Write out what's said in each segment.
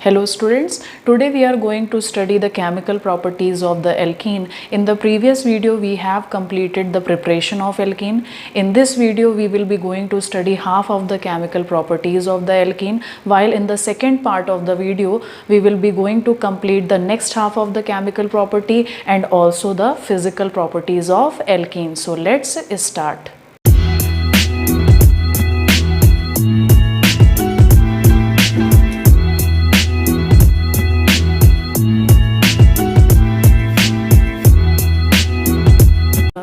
Hello students, today we are going to study the chemical properties of the alkene. In the previous video we have completed the preparation of alkene. In this video we will be going to study half of the chemical properties of the alkene, while in the second part of the video we will be going to complete the next half of the chemical property and also the physical properties of alkene. So let's start.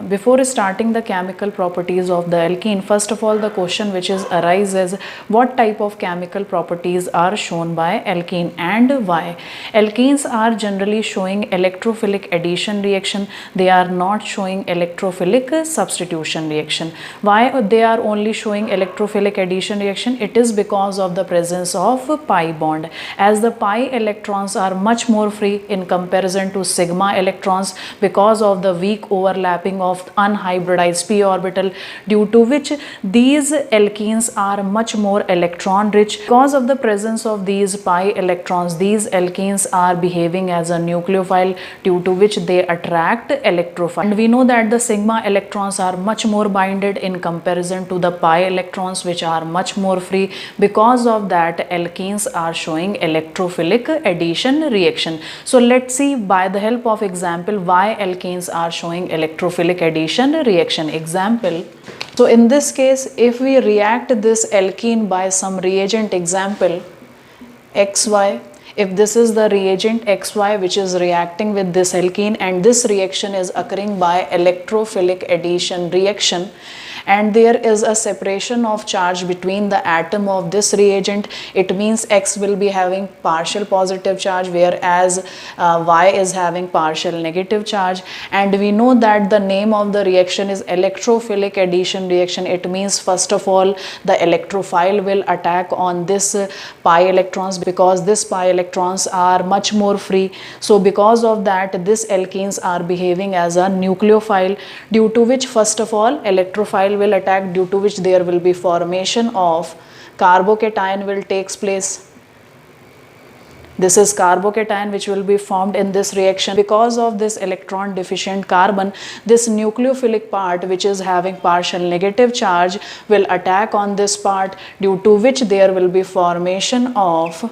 Before starting the chemical properties of the alkene, first of all the question which arises, what type of chemical properties are shown by alkene and why? Alkenes are generally showing electrophilic addition reaction, they are not showing electrophilic substitution reaction. Why they are only showing electrophilic addition reaction? It is because of the presence of pi bond, as the pi electrons are much more free in comparison to sigma electrons because of the weak overlapping of unhybridized p orbital, due to which these alkenes are much more electron rich. Because of the presence of these pi electrons, these alkenes are behaving as a nucleophile, due to which they attract electrophile. And we know that the sigma electrons are much more binded in comparison to the pi electrons, which are much more free. Because of that, alkenes are showing electrophilic addition reaction. So let's see by the help of example why alkenes are showing electrophilic addition reaction. Example. So in this case, if we react this alkene by some reagent, example XY, if this is the reagent XY which is reacting with this alkene, and this reaction is occurring by electrophilic addition reaction, and there is a separation of charge between the atom of this reagent, it means X will be having partial positive charge, whereas Y is having partial negative charge. And we know that the name of the reaction is electrophilic addition reaction. It means first of all the electrophile will attack on this pi electrons, because this pi electrons are much more free. So because of that, this alkenes are behaving as a nucleophile, due to which first of all electrophile will attack, due to which there will be formation of carbocation will takes place. This is carbocation which will be formed in this reaction. Because of this electron deficient carbon, this nucleophilic part which is having partial negative charge will attack on this part, due to which there will be formation of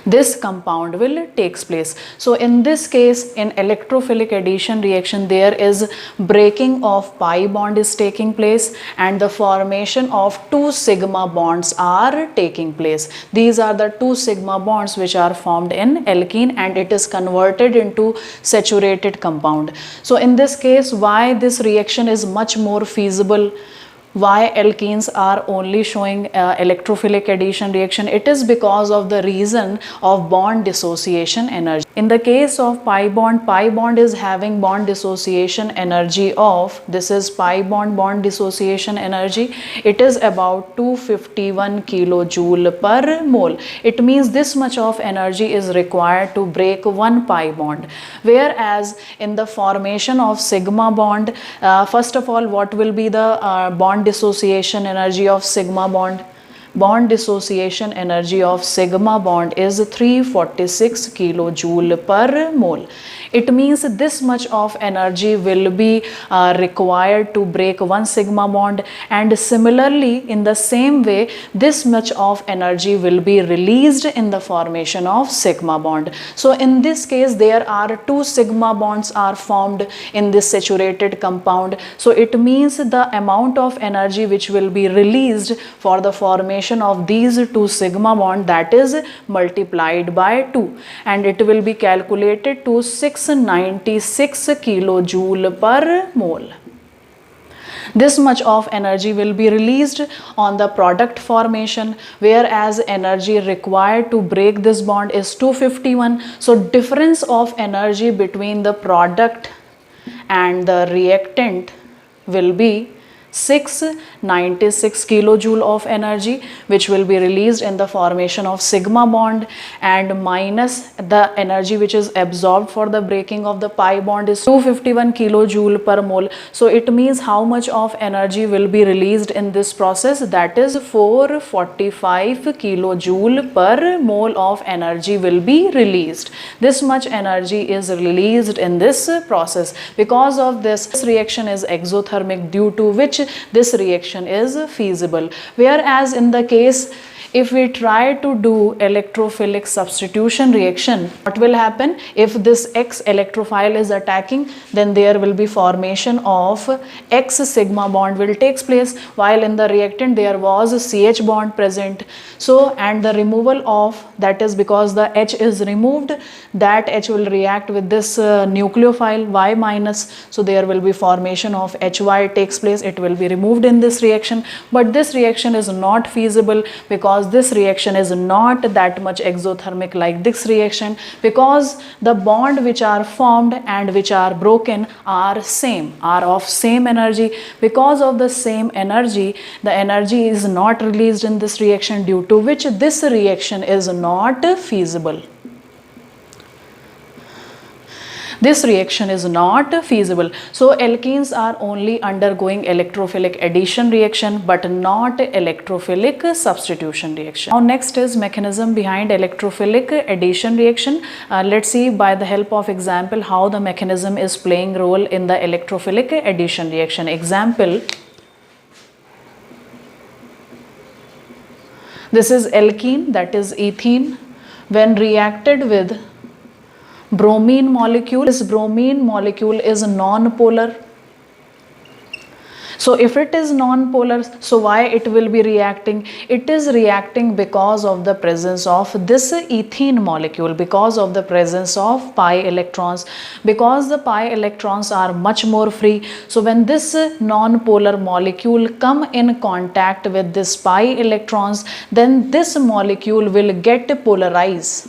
this compound will takes place. So in this case, in electrophilic addition reaction, there is breaking of pi bond is taking place and the formation of two sigma bonds are taking place. These are the two sigma bonds which are formed in alkene, and it is converted into saturated compound. So in this case, why this reaction is much more feasible, why alkenes are only showing electrophilic addition reaction? It is because of the reason of bond dissociation energy. In the case of pi bond is having bond dissociation energy of, this is pi bond dissociation energy, it is about 251 kilojoule per mole. It means this much of energy is required to break one pi bond. Whereas in the formation of sigma bond, first of all, what will be the bond dissociation energy of sigma bond? Bond dissociation energy of sigma bond is 346 kilojoule per mole. It means this much of energy will be required to break one sigma bond, and similarly in the same way this much of energy will be released in the formation of sigma bond. So in this case there are two sigma bonds are formed in this saturated compound. So it means the amount of energy which will be released for the formation of these two sigma bond, that is multiplied by 2, and it will be calculated to 696 kilojoule per mole. This much of energy will be released on the product formation, whereas energy required to break this bond is 251. So difference of energy between the product and the reactant will be 696 kilojoule of energy, which will be released in the formation of sigma bond, and minus the energy which is absorbed for the breaking of the pi bond is 251 kilojoule per mole. So it means how much of energy will be released in this process? That is 445 kilojoule per mole of energy will be released. This much energy is released in this process. Because of this reaction is exothermic, due to which this reaction is feasible. Whereas in the case if we try to do electrophilic substitution reaction, what will happen? If this X electrophile is attacking, then there will be formation of X sigma bond will takes place, while in the reactant there was a CH bond present. So, and the removal of that is because the H is removed, that H will react with this nucleophile Y minus. So there will be formation of HY takes place, it will be removed in this reaction. But this reaction is not feasible because this reaction is not that much exothermic like this reaction, because the bond which are formed and which are broken are same, are of same energy. Because of the same energy, the energy is not released in this reaction, due to which this reaction is not feasible. This reaction is not feasible. So alkenes are only undergoing electrophilic addition reaction but not electrophilic substitution reaction. Now next is mechanism behind electrophilic addition reaction. Let's see by the help of example how the mechanism is playing role in the electrophilic addition reaction. Example, this is alkene, that is ethene, when reacted with bromine molecule. This bromine molecule is non-polar. So if it is non-polar, so why it will be reacting? It is reacting because of the presence of this ethene molecule, because of the presence of pi electrons, because the pi electrons are much more free. So when this non-polar molecule come in contact with this pi electrons, then this molecule will get polarized.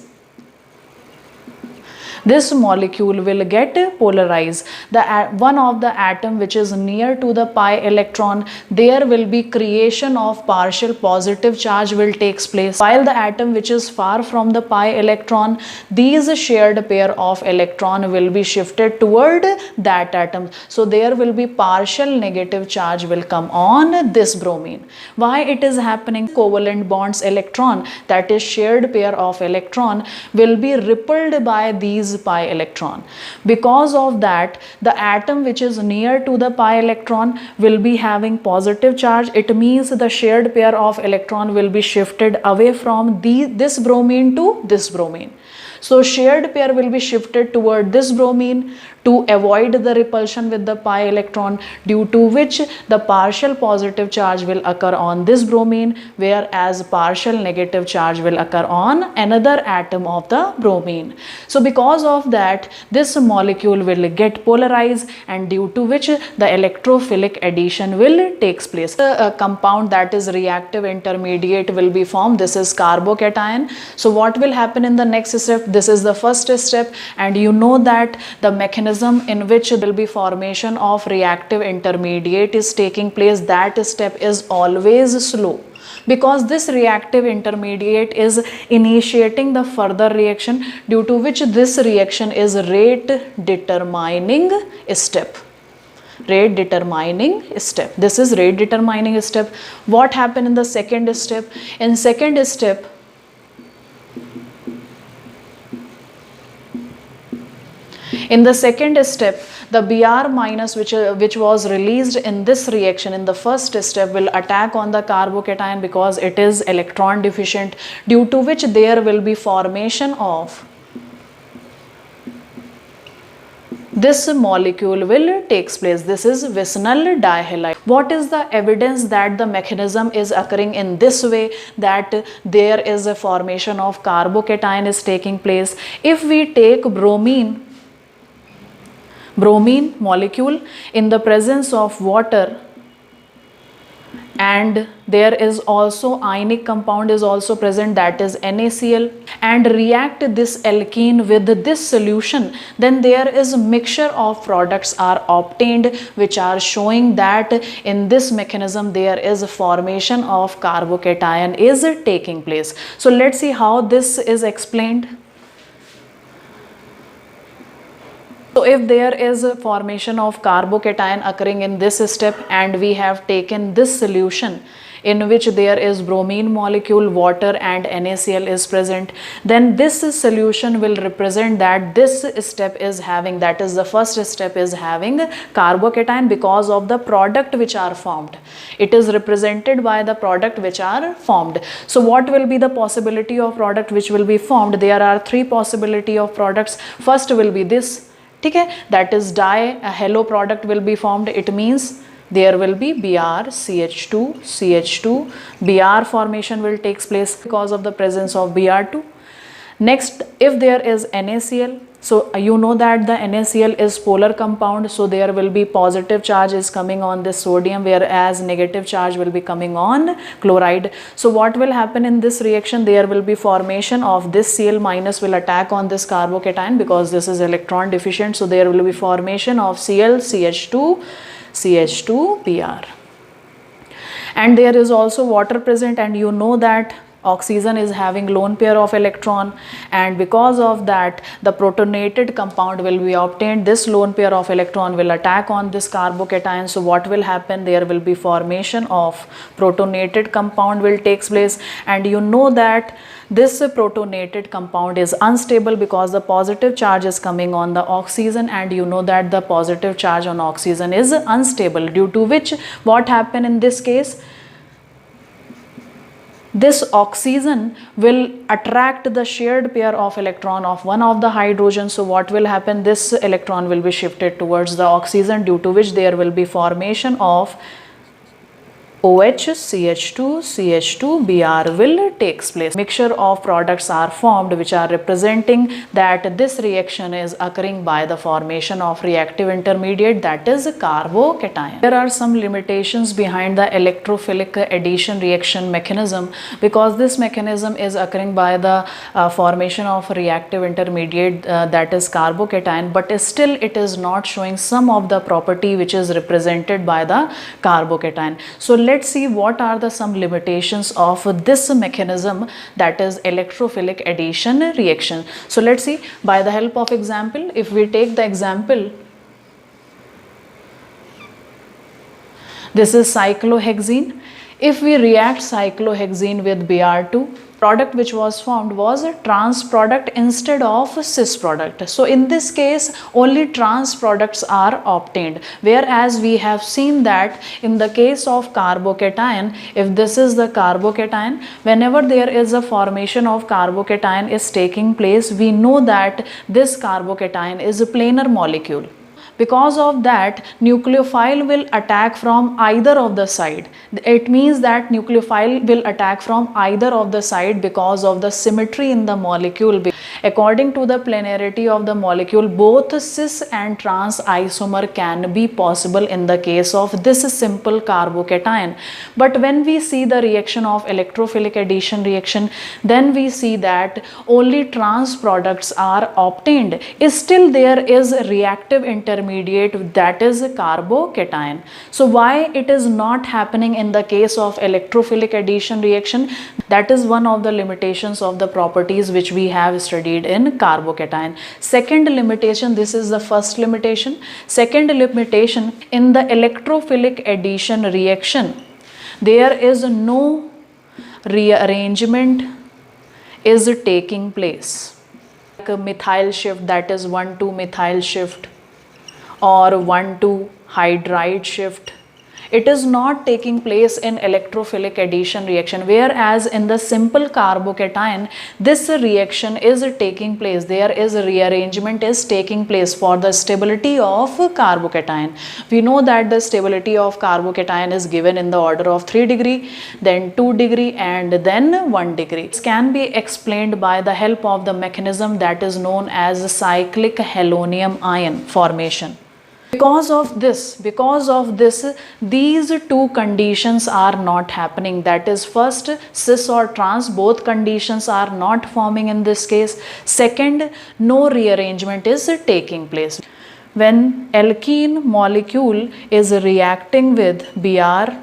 This molecule will get polarized. One of the atom which is near to the pi electron, there will be creation of partial positive charge will takes place, while the atom which is far from the pi electron, these shared pair of electron will be shifted toward that atom. So there will be partial negative charge will come on this bromine. Why it is happening? Covalent bonds electron, that is shared pair of electron, will be repelled by these pi electron. Because of that, the atom which is near to the pi electron will be having positive charge. It means the shared pair of electron will be shifted away from this bromine to this bromine. So shared pair will be shifted toward this bromine to avoid the repulsion with the pi electron, due to which the partial positive charge will occur on this bromine, whereas partial negative charge will occur on another atom of the bromine. So because of that, this molecule will get polarized, and due to which the electrophilic addition will takes place. A compound that is reactive intermediate will be formed. This is carbocation. So what will happen in the next step? This is the first step, and you know that the mechanism in which there will be formation of reactive intermediate is taking place, that step is always slow, because this reactive intermediate is initiating the further reaction, due to which this reaction is rate determining step. Rate determining step. This is rate determining step. What happened in the second step? In second step, the Br minus which was released in this reaction in the first step will attack on the carbocation because it is electron deficient, due to which there will be formation of this molecule will takes place. This is vicinal dihalide. What is the evidence that the mechanism is occurring in this way, that there is a formation of carbocation is taking place? If we take bromine molecule in the presence of water, and there is also ionic compound is also present, that is NaCl, and react this alkene with this solution, then there is a mixture of products are obtained, which are showing that in this mechanism there is a formation of carbocation is taking place. So let's see how this is explained. So if there is a formation of carbocation occurring in this step, and we have taken this solution in which there is bromine molecule, water and NaCl is present, then this solution will represent that this step is having, that is the first step is having carbocation because of the product which are formed. It is represented by the product which are formed. So what will be the possibility of product which will be formed? There are three possibility of products. First will be this, okay, that is di, a halo product will be formed. It means there will be Br, CH2, CH2, Br formation will take place because of the presence of Br2. Next, if there is NaCl, so you know that the NaCl is polar compound, so there will be positive charge is coming on this sodium, whereas negative charge will be coming on chloride. So what will happen in this reaction? There will be formation of this Cl minus will attack on this carbocation because this is electron deficient, so there will be formation of Cl, CH2, CH2, Br. And there is also water present, and you know that oxygen is having lone pair of electron, and because of that the protonated compound will be obtained. This lone pair of electron will attack on this carbocation. So what will happen? There will be formation of protonated compound will takes place, and you know that this protonated compound is unstable because the positive charge is coming on the oxygen, and you know that the positive charge on oxygen is unstable, due to which what happened in this case? This oxygen will attract the shared pair of electron of one of the hydrogen. So what will happen? This electron will be shifted towards the oxygen, due to which there will be formation of OH, CH2, CH2, Br will takes place. Mixture of products are formed which are representing that this reaction is occurring by the formation of reactive intermediate, that is carbocation. There are some limitations behind the electrophilic addition reaction mechanism, because this mechanism is occurring by the formation of reactive intermediate, that is carbocation, but still it is not showing some of the property which is represented by the carbocation. So let's see what are the some limitations of this mechanism, that is electrophilic addition reaction. So let's see by the help of example. If we take the example, this is cyclohexene. If we react cyclohexene with Br2, product which was formed was a trans product instead of a cis product. So in this case only trans products are obtained, whereas we have seen that in the case of carbocation, if this is the carbocation, whenever there is a formation of carbocation is taking place, we know that this carbocation is a planar molecule. Because of that, nucleophile will attack from either of the side. It means that nucleophile will attack from either of the side because of the symmetry in the molecule. According to the planarity of the molecule, both cis and trans isomer can be possible in the case of this simple carbocation. But when we see the reaction of electrophilic addition reaction, then we see that only trans products are obtained. Still there is reactive intermediate, that is carbocation. So why it is not happening in the case of electrophilic addition reaction? That is one of the limitations of the properties which we have studied in carbocation. Second limitation, this is the first limitation. Second limitation, in the electrophilic addition reaction, there is no rearrangement is taking place. Like a methyl shift, that is 1,2 methyl shift or 1,2 hydride shift. It is not taking place in electrophilic addition reaction, whereas in the simple carbocation, this reaction is taking place. There is a rearrangement is taking place for the stability of carbocation. We know that the stability of carbocation is given in the order of 3 degree, then 2 degree and then 1 degree. This can be explained by the help of the mechanism that is known as cyclic halonium ion formation. Because of this, these two conditions are not happening. That is, first, cis or trans, both conditions are not forming in this case. Second, no rearrangement is taking place. When alkene molecule is reacting with Br,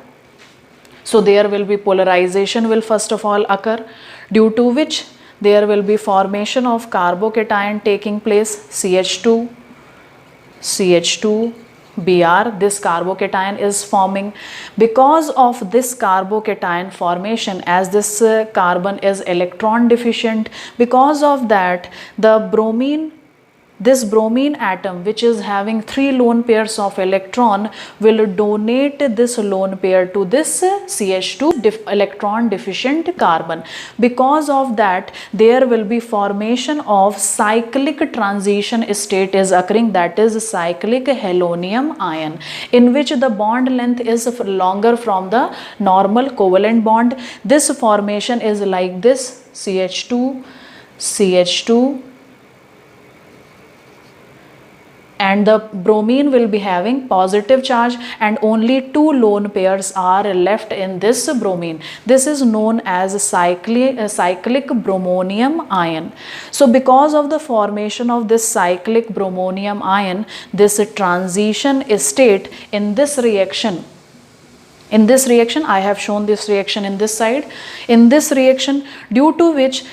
so there will be polarization will first of all occur, due to which there will be formation of carbocation taking place, CH2, Br. This carbocation is forming. Because of this carbocation formation, as this carbon is electron deficient, because of that, this bromine atom, which is having 3 lone pairs of electron, will donate this lone pair to this CH2 electron deficient carbon. Because of that, there will be formation of cyclic transition state is occurring, that is cyclic halonium ion, in which the bond length is longer from the normal covalent bond. This formation is like this: CH2, CH2, and the bromine will be having positive charge, and only 2 lone pairs are left in this bromine. This is known as cyclic bromonium ion. So because of the formation of this cyclic bromonium ion, this transition state in this reaction, I have shown this reaction in this side, in this reaction, due to which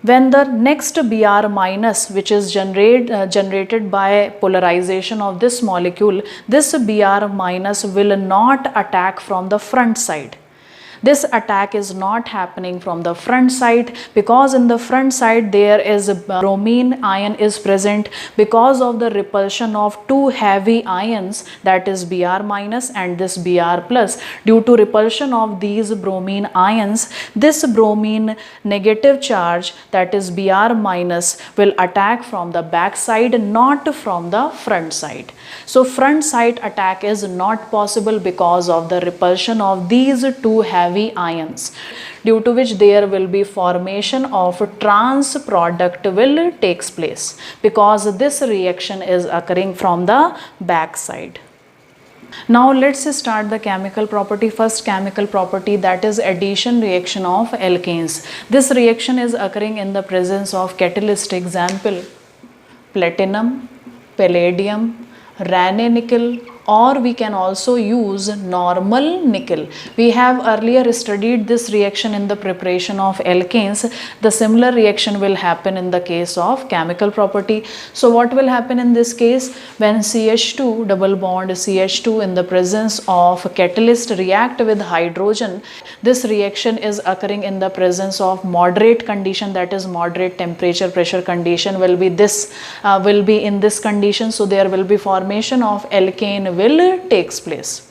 when the next Br minus, which is generated by polarization of this molecule, this Br minus will not attack from the front side. This attack is not happening from the front side, because in the front side there is a bromine ion is present. Because of the repulsion of 2 heavy ions, that is Br minus and this Br plus, due to repulsion of these bromine ions, this bromine negative charge, that is Br minus, will attack from the back side, not from the front side. So front side attack is not possible because of the repulsion of these 2 heavy ions, due to which there will be formation of trans product will takes place, because this reaction is occurring from the back side. Now let's start the chemical property. First chemical property, that is addition reaction of alkanes. This reaction is occurring in the presence of catalyst. Example: platinum, palladium, Raney nickel, or we can also use normal nickel. We have earlier studied this reaction in the preparation of alkanes. The similar reaction will happen in the case of chemical property. So what will happen in this case? When CH2 double bond CH2 in the presence of catalyst react with hydrogen, this reaction is occurring in the presence of moderate condition, that is moderate temperature pressure condition will be in this condition. So there will be formation of alkane will takes place.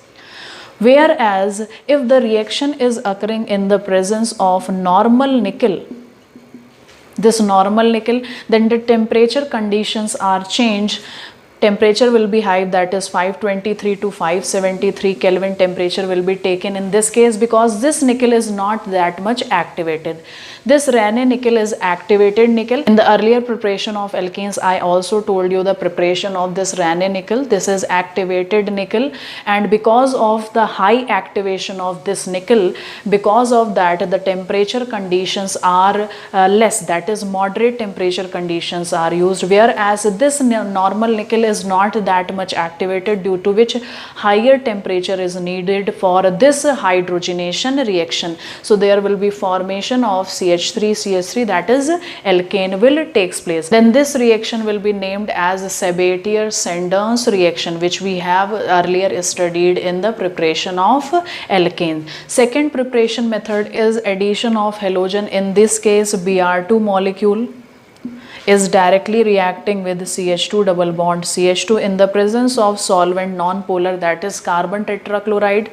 Whereas if the reaction is occurring in the presence of normal nickel, this normal nickel, then the temperature conditions are changed. Temperature will be high, that is 523 to 573 Kelvin temperature will be taken in this case, because this nickel is not that much activated. This Raney nickel is activated nickel. In the earlier preparation of alkanes, I also told you the preparation of this Raney nickel. This is activated nickel, and because of the high activation of this nickel, because of that the temperature conditions are less, that is moderate temperature conditions are used, whereas this normal nickel is not that much activated, due to which higher temperature is needed for this hydrogenation reaction. So there will be formation of CH3, that is alkane will takes place. Then this reaction will be named as Sabatier-Sanders reaction, which we have earlier studied in the preparation of alkane. Second preparation method is addition of halogen. In this case, Br2 molecule is directly reacting with CH2 double bond CH2 in the presence of solvent non-polar, that is carbon tetrachloride.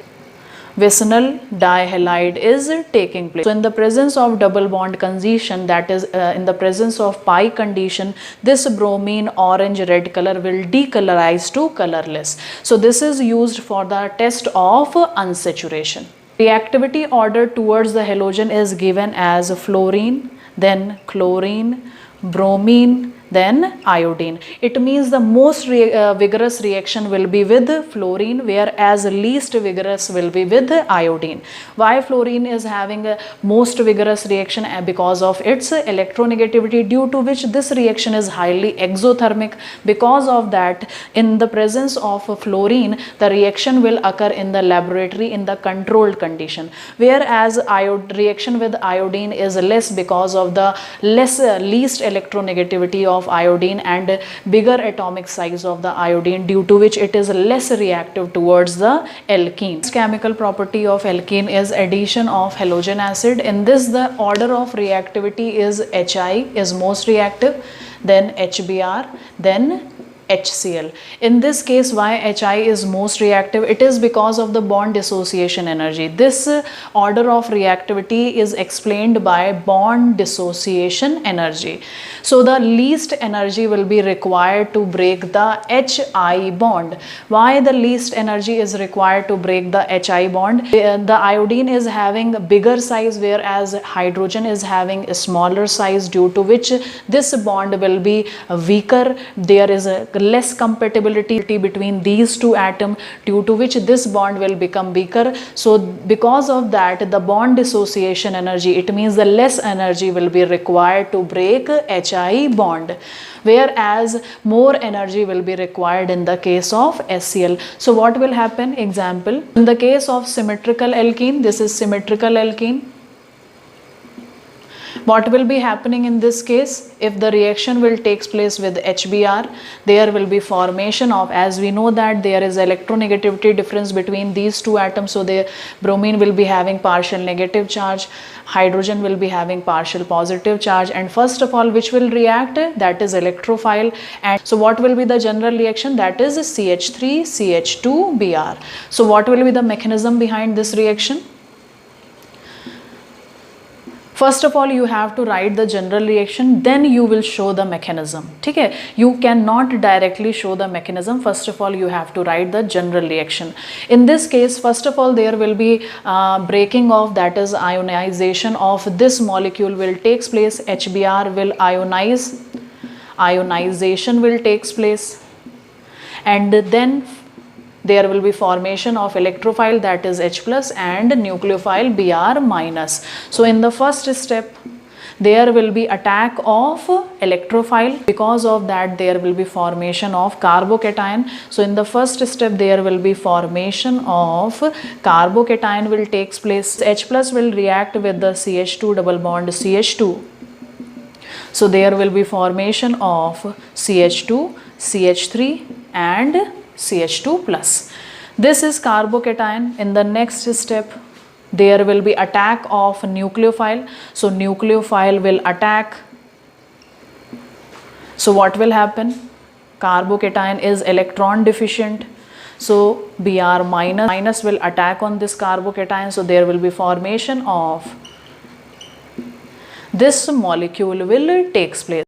Vicinal dihalide is taking place. So in the presence of double bond condition, that is in the presence of pi condition, this bromine orange red color will decolorize to colorless. So this is used for the test of unsaturation. Reactivity order towards the halogen is given as fluorine, then chlorine, bromine, then iodine. It means the most vigorous reaction will be with fluorine, whereas least vigorous will be with iodine. Why fluorine is having a most vigorous reaction? Because of its electronegativity, due to which this reaction is highly exothermic. Because of that, in the presence of fluorine, the reaction will occur in the laboratory in the controlled condition, whereas reaction with iodine is less because of the least electronegativity of iodine and bigger atomic size of the iodine, due to which it is less reactive towards the alkene. Chemical property of alkene is addition of halogen acid. In this, the order of reactivity is Hi is most reactive, then HBr, then HCl. In this case, why Hi is most reactive? It is because of the bond dissociation energy. This order of reactivity is explained by bond dissociation energy. So the least energy will be required to break the Hi bond. Why the least energy is required to break the Hi bond? The iodine is having a bigger size, whereas hydrogen is having a smaller size, due to which this bond will be weaker. There is a less compatibility between these two atoms, due to which this bond will become weaker. So because of that, the bond dissociation energy, it means the less energy will be required to break Hi bond, whereas more energy will be required in the case of HCl. So what will happen? Example, in the case of symmetrical alkene, this is symmetrical alkene. What will be happening in this case? If the reaction will takes place with HBr, there will be formation of, as we know that there is electronegativity difference between these two atoms, so the bromine will be having partial negative charge, hydrogen will be having partial positive charge, and first of all, which will react? That is electrophile. And so what will be the general reaction? That is CH3 CH2 Br. So what will be the mechanism behind this reaction? First of all, you have to write the general reaction, then you will show the mechanism. Okay? You cannot directly show the mechanism. First of all, you have to write the general reaction. In this case, first of all, there will be breaking of, that is ionization of this molecule will takes place. HBr will ionize, ionization will takes place, and then there will be formation of electrophile, that is H plus, and nucleophile Br minus. So in the first step, there will be attack of electrophile. Because of that, there will be formation of carbocation. So in the first step, there will be formation of carbocation will takes place. H plus will react with the CH2 double bond CH2. So there will be formation of CH2, CH3 and CH2 plus. This is carbocation. In the next step, there will be attack of nucleophile. So nucleophile will attack. So what will happen? Carbocation is electron deficient. So Br minus will attack on this carbocation. So there will be formation of this molecule will takes place.